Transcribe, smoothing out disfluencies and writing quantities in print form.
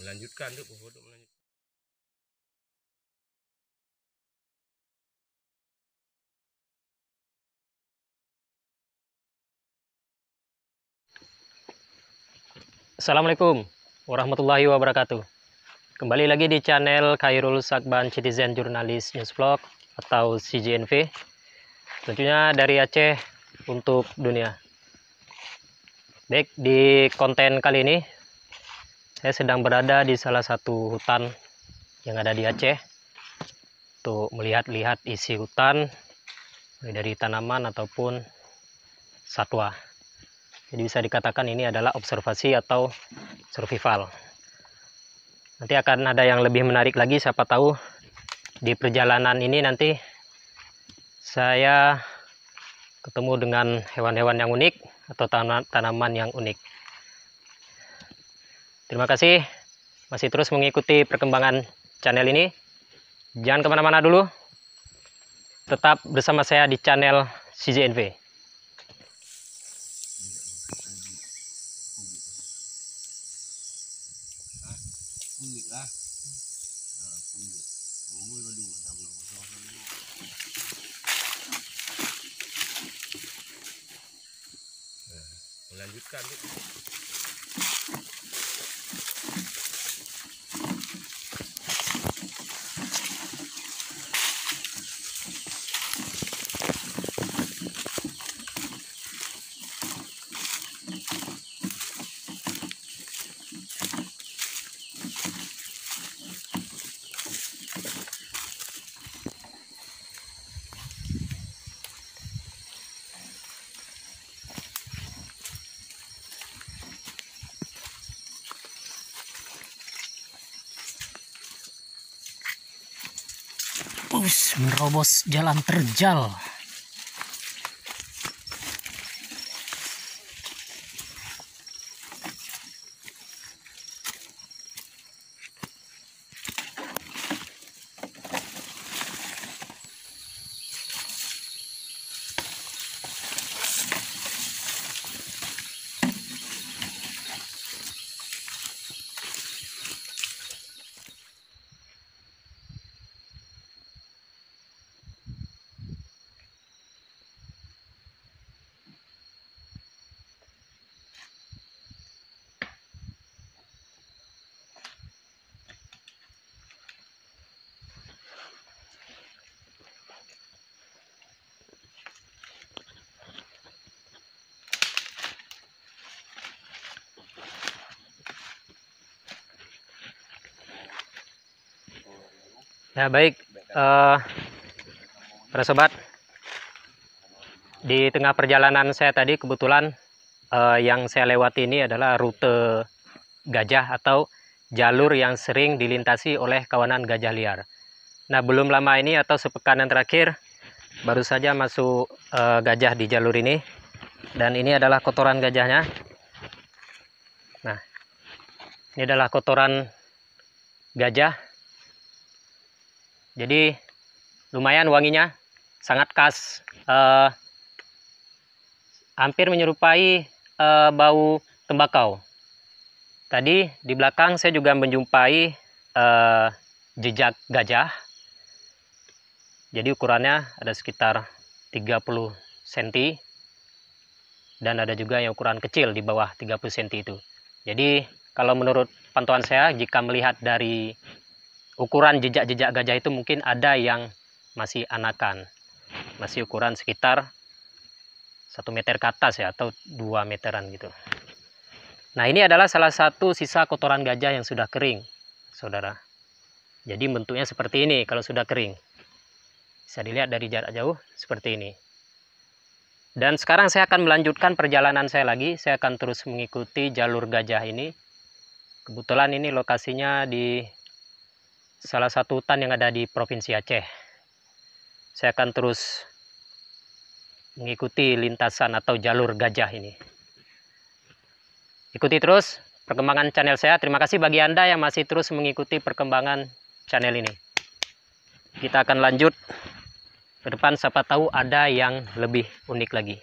Melanjutkan tuh foto melanjutkan. Assalamualaikum warahmatullahi wabarakatuh. Kembali lagi di channel Khairul Sakban Citizen Jurnalis News Vlog atau CJNV. Tentunya dari Aceh untuk dunia. Baik, di konten kali ini saya sedang berada di salah satu hutan yang ada di Aceh untuk melihat-lihat isi hutan dari tanaman ataupun satwa. Jadi bisa dikatakan ini adalah observasi atau survival. Nanti akan ada yang lebih menarik lagi, siapa tahu di perjalanan ini nanti saya ketemu dengan hewan-hewan yang unik atau tanaman yang unik. Terima kasih masih terus mengikuti perkembangan channel ini. Jangan kemana-mana dulu, tetap bersama saya di channel CJNV. Melanjutkan tuh. Menerobos jalan terjal. Ya baik, para sobat, di tengah perjalanan saya tadi kebetulan yang saya lewati ini adalah rute gajah atau jalur yang sering dilintasi oleh kawanan gajah liar. Nah, belum lama ini atau sepekan yang terakhir baru saja masuk gajah di jalur ini, dan ini adalah kotoran gajahnya. Nah, ini adalah kotoran gajah. Jadi lumayan wanginya, sangat khas, hampir menyerupai bau tembakau. Tadi di belakang saya juga menjumpai jejak gajah. Jadi ukurannya ada sekitar 30 cm. Dan ada juga yang ukuran kecil di bawah 30 cm itu. Jadi kalau menurut pantauan saya, jika melihat dari ukuran jejak-jejak gajah itu mungkin ada yang masih anakan. Masih ukuran sekitar 1 meter ke atas ya, atau 2 meteran gitu. Nah, ini adalah salah satu sisa kotoran gajah yang sudah kering, saudara. Jadi bentuknya seperti ini kalau sudah kering. Bisa dilihat dari jarak jauh seperti ini. Dan sekarang saya akan melanjutkan perjalanan saya lagi. Saya akan terus mengikuti jalur gajah ini. Kebetulan ini lokasinya di salah satu hutan yang ada di Provinsi Aceh. Saya akan terus mengikuti lintasan atau jalur gajah ini. Ikuti terus perkembangan channel saya. Terima kasih bagi Anda yang masih terus mengikuti perkembangan channel ini. Kita akan lanjut ke depan, siapa tahu ada yang lebih unik lagi.